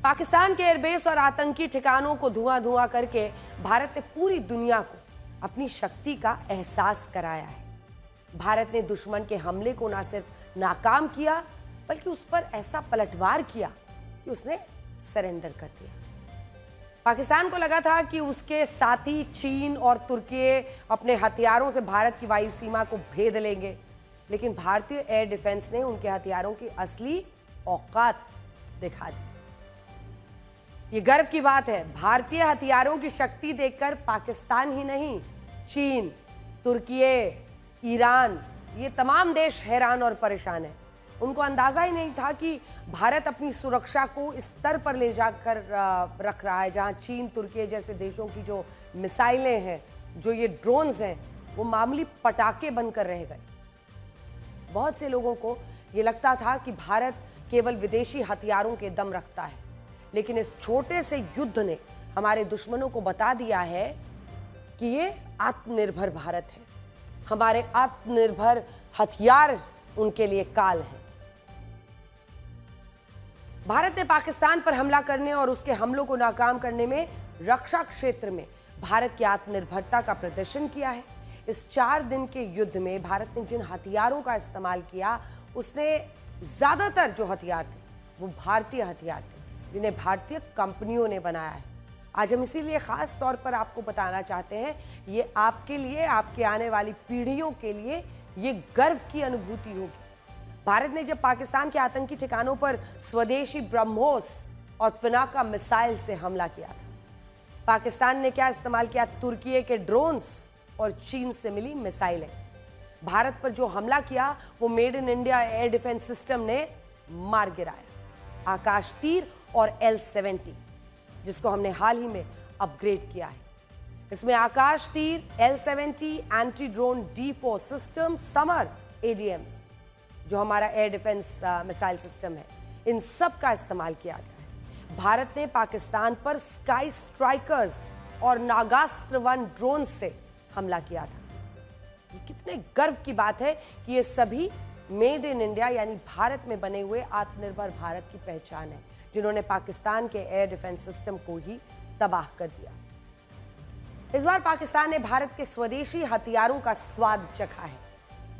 पाकिस्तान के एयरबेस और आतंकी ठिकानों को धुआं धुआं करके भारत ने पूरी दुनिया को अपनी शक्ति का एहसास कराया है। भारत ने दुश्मन के हमले को न सिर्फ नाकाम किया बल्कि उस पर ऐसा पलटवार किया कि उसने सरेंडर कर दिया। पाकिस्तान को लगा था कि उसके साथी चीन और तुर्की अपने हथियारों से भारत की वायु सीमा को भेद लेंगे, लेकिन भारतीय एयर डिफेंस ने उनके हथियारों की असली औकात दिखा दी। ये गर्व की बात है, भारतीय हथियारों की शक्ति देखकर पाकिस्तान ही नहीं, चीन, तुर्की, ईरान, ये तमाम देश हैरान और परेशान हैं। उनको अंदाजा ही नहीं था कि भारत अपनी सुरक्षा को इस स्तर पर ले जाकर रख रहा है जहां चीन, तुर्की जैसे देशों की जो मिसाइलें हैं, जो ये ड्रोन्स हैं, वो मामूली पटाखे बनकर रह गए। बहुत से लोगों को ये लगता था कि भारत केवल विदेशी हथियारों के दम रखता है, लेकिन इस छोटे से युद्ध ने हमारे दुश्मनों को बता दिया है कि ये आत्मनिर्भर भारत है। हमारे आत्मनिर्भर हथियार उनके लिए काल है। भारत ने पाकिस्तान पर हमला करने और उसके हमलों को नाकाम करने में रक्षा क्षेत्र में भारत की आत्मनिर्भरता का प्रदर्शन किया है। इस 4 दिन के युद्ध में भारत ने जिन हथियारों का इस्तेमाल किया, उसने ज्यादातर जो हथियार थे वो भारतीय हथियार थे, जिन्हें भारतीय कंपनियों ने बनाया है। आज हम इसीलिए खास तौर पर आपको बताना चाहते हैं, ये आपके लिए, आपके आने वाली पीढ़ियों के लिए ये गर्व की अनुभूति होगी। भारत ने जब पाकिस्तान के आतंकी ठिकानों पर स्वदेशी ब्रह्मोस और पिनाका मिसाइल से हमला किया था, पाकिस्तान ने क्या इस्तेमाल किया? तुर्की के ड्रोन्स और चीन से मिली मिसाइलें। भारत पर जो हमला किया वो made in India air defence system ने मार गिराया। आकाश तीर और L-70, जिसको हमने हाल ही में अपग्रेड किया है। इसमें आकाश तीर, L-70, anti drone D4 system, summer ADMs, जो हमारा एयर डिफेंस मिसाइल सिस्टम है, इन सब का इस्तेमाल किया गया है। भारत ने पाकिस्तान पर स्काई स्ट्राइकर्स और नागास्त्र 1 ड्रोन से हमला किया था। ये कितने गर्व की बात है कि ये सभी मेड इन इंडिया यानी भारत में बने हुए आत्मनिर्भर भारत की पहचान है, जिन्होंने पाकिस्तान के एयर डिफेंस सिस्टम को ही तबाह कर दिया। इस बार पाकिस्तान ने भारत के स्वदेशी हथियारों का स्वाद चखा है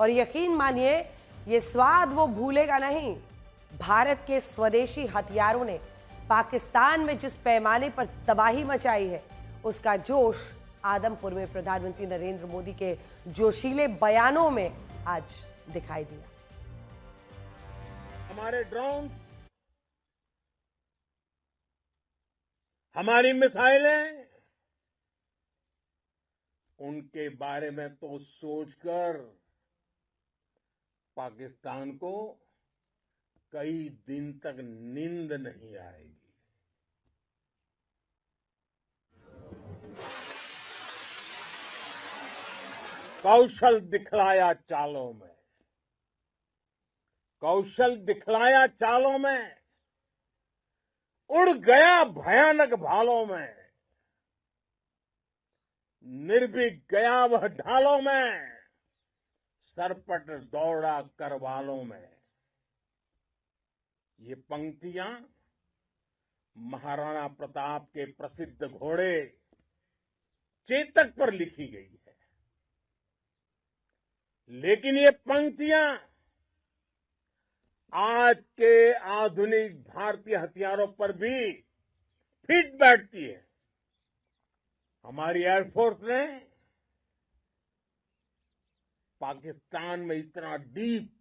और यकीन मानिए ये स्वाद वो भूलेगा नहीं। भारत के स्वदेशी हथियारों ने पाकिस्तान में जिस पैमाने पर तबाही मचाई है, उसका जोश आदमपुर में प्रधानमंत्री नरेंद्र मोदी के जोशीले बयानों में आज दिखाई दिया। हमारे ड्रोन्स, हमारी मिसाइलें, उनके बारे में तो सोचकर पाकिस्तान को कई दिन तक नींद नहीं आएगी। कौशल दिखलाया चालों में, कौशल दिखलाया चालों में, उड़ गया भयानक भालों में, निर्भीक गया वह ढालों में, सरपट दौड़ा करवालों में। ये पंक्तियां महाराणा प्रताप के प्रसिद्ध घोड़े चेतक पर लिखी गई है, लेकिन ये पंक्तियां आज के आधुनिक भारतीय हथियारों पर भी फिट बैठती है। हमारी एयरफोर्स ने पाकिस्तान में इतना डीप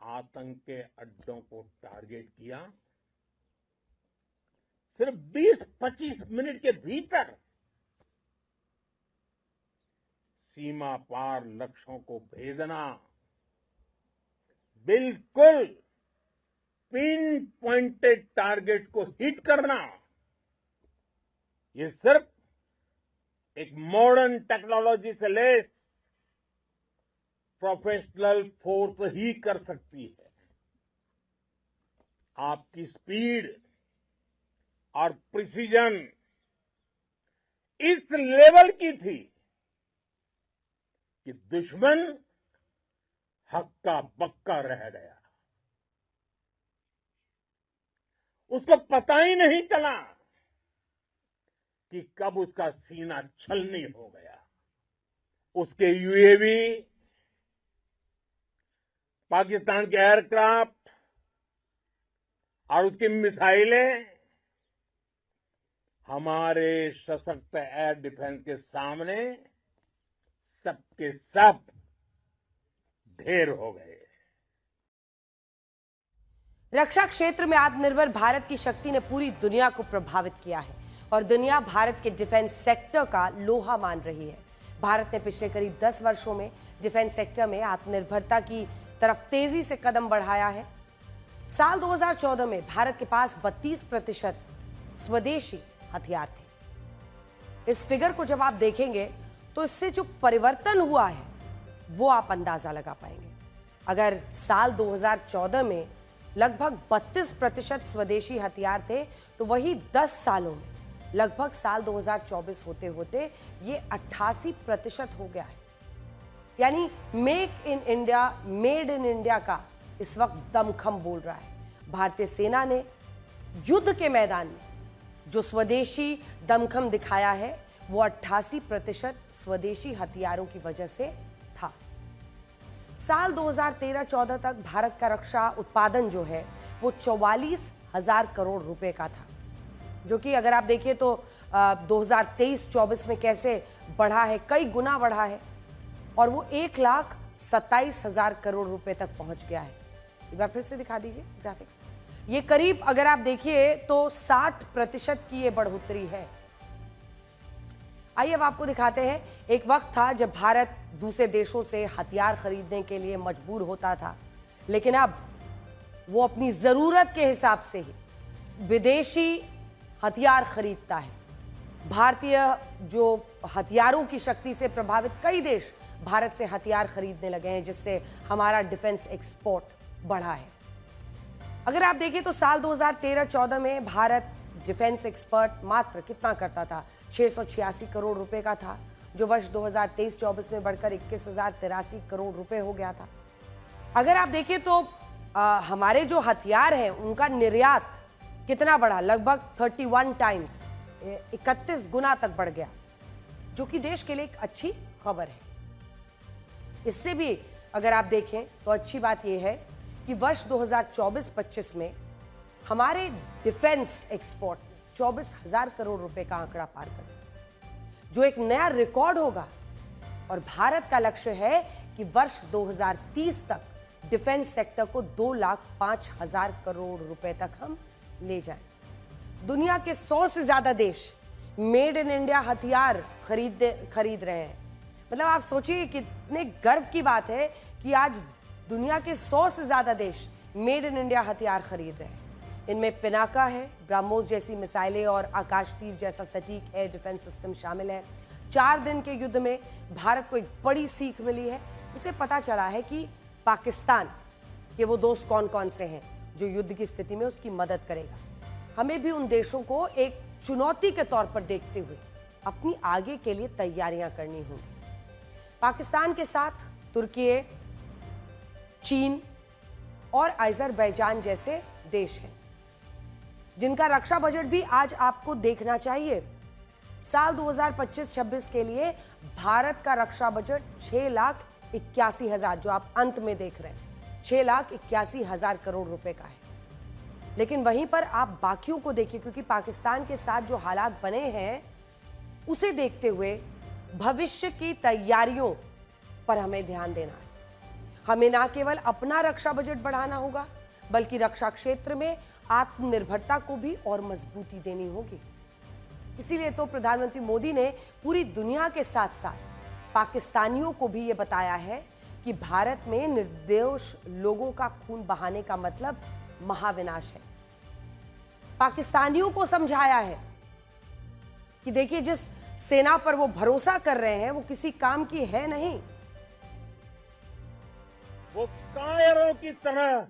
आतंक के अड्डों को टारगेट किया, सिर्फ 20-25 मिनट के भीतर सीमा पार लक्ष्यों को भेदना, बिल्कुल पिन पॉइंटेड टारगेट्स को हिट करना, ये सिर्फ एक मॉडर्न टेक्नोलॉजी से लैस प्रोफेशनल फोर्स ही कर सकती है। आपकी स्पीड और प्रिसीजन इस लेवल की थी कि दुश्मन हक्का बक्का रह गया। उसको पता ही नहीं चला कि कब उसका सीना छलनी हो गया। उसके यूएवी, पाकिस्तान के एयरक्राफ्ट और उसकी मिसाइलें हमारे सशक्त एयर डिफेंस के सामने सबके सब ढेर हो गए। रक्षा क्षेत्र में आत्मनिर्भर भारत की शक्ति ने पूरी दुनिया को प्रभावित किया है और दुनिया भारत के डिफेंस सेक्टर का लोहा मान रही है। भारत ने पिछले करीब 10 वर्षों में डिफेंस सेक्टर में आत्मनिर्भरता की तरफ तेजी से कदम बढ़ाया है। साल 2014 में भारत के पास 32% स्वदेशी हथियार थे। इस फिगर को जब आप देखेंगे तो इससे जो परिवर्तन हुआ है वो आप अंदाजा लगा पाएंगे। अगर साल 2014 में लगभग 32% स्वदेशी हथियार थे तो वही 10 सालों में लगभग साल 2024 होते होते ये 88% हो गया है। यानी make in India, made in India का इस वक्त दमखम बोल रहा है। भारतीय सेना ने युद्ध के मैदान में जो स्वदेशी दमखम दिखाया है वो 88% स्वदेशी हथियारों की वजह से था। साल 2013-14 तक भारत का रक्षा उत्पादन जो है वो 44,000 करोड़ रुपए का था, जो कि अगर आप देखिए तो 2023-24 में कैसे बढ़ा है, कई गुना बढ़ा है और वो 1,27,000 करोड़ रुपए तक पहुंच गया है। एक बार फिर से दिखा दीजिए ग्राफिक्स। ये करीब अगर आप देखिए तो 60% की ये बढ़ोतरी है। आइए अब आपको दिखाते हैं। एक वक्त था जब भारत दूसरे देशों से हथियार खरीदने के लिए मजबूर होता था, लेकिन अब वो अपनी जरूरत के हिसाब से ही विदेशी हथियार खरीदता है। भारतीय जो हथियारों की शक्ति से प्रभावित कई देश भारत से हथियार खरीदने लगे हैं, जिससे हमारा डिफेंस एक्सपोर्ट बढ़ा है। अगर आप देखें तो साल 2013-14 में भारत डिफेंस एक्सपर्ट मात्र कितना करता था, 686 करोड़ रुपए का था, जो वर्ष 2023-24 में बढ़कर 21,083 करोड़ रुपए हो गया था। अगर आप देखें तो हमारे जो हथियार हैं उनका निर्यात कितना बढ़ा, लगभग 31 टाइम्स, 31 गुना तक बढ़ गया, जो कि देश के लिए एक अच्छी खबर है। इससे भी अगर आप देखें तो अच्छी बात यह है कि वर्ष 2024-25 में हमारे डिफेंस एक्सपोर्ट 24,000 करोड़ रुपए का आंकड़ा पार कर सकता है, जो एक नया रिकॉर्ड होगा। और भारत का लक्ष्य है कि वर्ष 2030 तक डिफेंस सेक्टर को 2,05,000 करोड़ रुपए तक हम ले जाएं। दुनिया के 100 से ज्यादा देश मेड इन इंडिया हथियार खरीद रहे हैं। मतलब आप सोचिए कितने गर्व की बात है कि आज दुनिया के 100 से ज्यादा देश मेड इन इंडिया हथियार खरीद रहे हैं। इनमें पिनाका है, ब्रह्मोस जैसी मिसाइलें और आकाश तीर जैसा सटीक एयर डिफेंस सिस्टम शामिल है। 4 दिन के युद्ध में भारत को एक बड़ी सीख मिली है। उसे पता चला है कि पाकिस्तान के वो दोस्त कौन कौन से हैं जो युद्ध की स्थिति में उसकी मदद करेगा। हमें भी उन देशों को एक चुनौती के तौर पर देखते हुए अपनी आगे के लिए तैयारियां करनी होंगी। पाकिस्तान के साथ तुर्की, चीन और अजरबैजान जैसे देश हैं, जिनका रक्षा बजट भी आज आपको देखना चाहिए। साल 2025-26 के लिए भारत का रक्षा बजट 6,81,000, जो आप अंत में देख रहे हैं, 6,81,000 करोड़ रुपए का है। लेकिन वहीं पर आप बाकियों को देखिए, क्योंकि पाकिस्तान के साथ जो हालात बने हैं उसे देखते हुए भविष्य की तैयारियों पर हमें ध्यान देना है। हमें ना केवल अपना रक्षा बजट बढ़ाना होगा, बल्कि रक्षा क्षेत्र में आत्मनिर्भरता को भी और मजबूती देनी होगी। इसीलिए तो प्रधानमंत्री मोदी ने पूरी दुनिया के साथ साथ पाकिस्तानियों को भी यह बताया है कि भारत में निर्दोष लोगों का खून बहाने का मतलब महाविनाश है। पाकिस्तानियों को समझाया है कि देखिए, जिस सेना पर वो भरोसा कर रहे हैं वो किसी काम की है नहीं। वो कायरों की तरह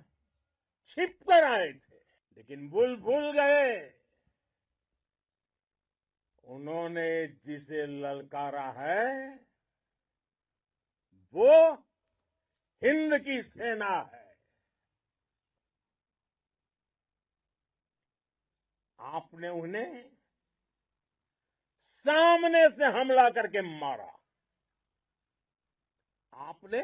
छिप कर आए थे, लेकिन भूल गए उन्होंने जिसे ललकारा है वो हिंद की सेना है। आपने उन्हें सामने से हमला करके मारा। आपने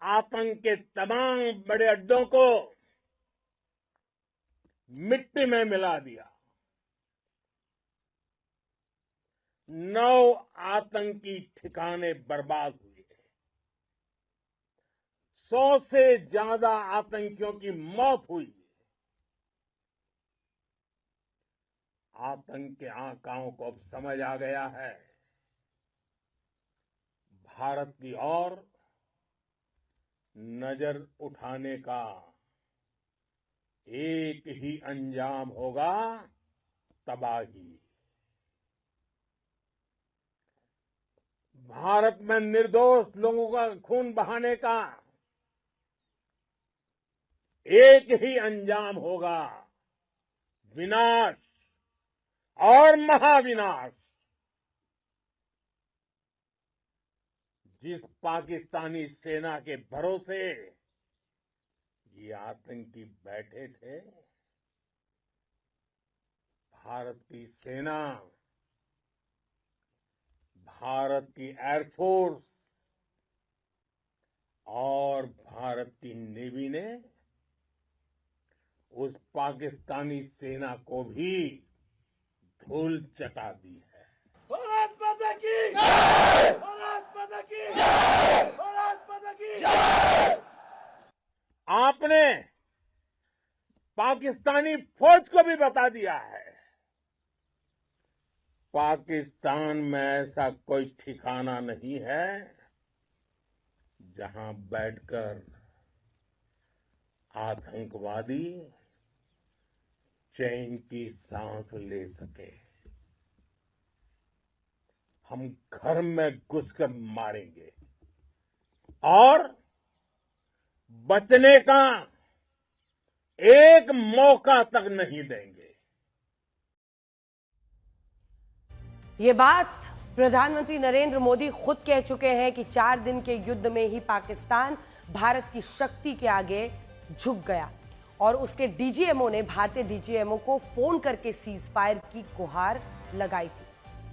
आतंक के तमाम बड़े अड्डों को मिट्टी में मिला दिया। 9 आतंकी ठिकाने बर्बाद हुए। 100 से ज्यादा आतंकियों की मौत हुई। आतंक के आकाओं को अब समझ आ गया है, भारत की ओर नजर उठाने का एक ही अंजाम होगा, तबाही। भारत में निर्दोष लोगों का खून बहाने का एक ही अंजाम होगा, विनाश और महाविनाश। जिस पाकिस्तानी सेना के भरोसे ये आतंकी बैठे थे, भारत की सेना, भारत की एयरफोर्स और भारत की नेवी ने उस पाकिस्तानी सेना को भी धूल चटा दी है। भारत माता की जय! भारत माता की जय! भारत माता की जय! आपने पाकिस्तानी फौज को भी बता दिया है, पाकिस्तान में ऐसा कोई ठिकाना नहीं है जहां बैठकर आतंकवादी चैन की सांस ले सके। हम घर में घुसकर मारेंगे और बचने का एक मौका तक नहीं देंगे। ये बात प्रधानमंत्री नरेंद्र मोदी खुद कह चुके हैं कि 4 दिन के युद्ध में ही पाकिस्तान भारत की शक्ति के आगे झुक गया और उसके डीजीएमओ ने भारतीय डीजीएमओ को फोन करके सीज फायर की गुहार लगाई थी।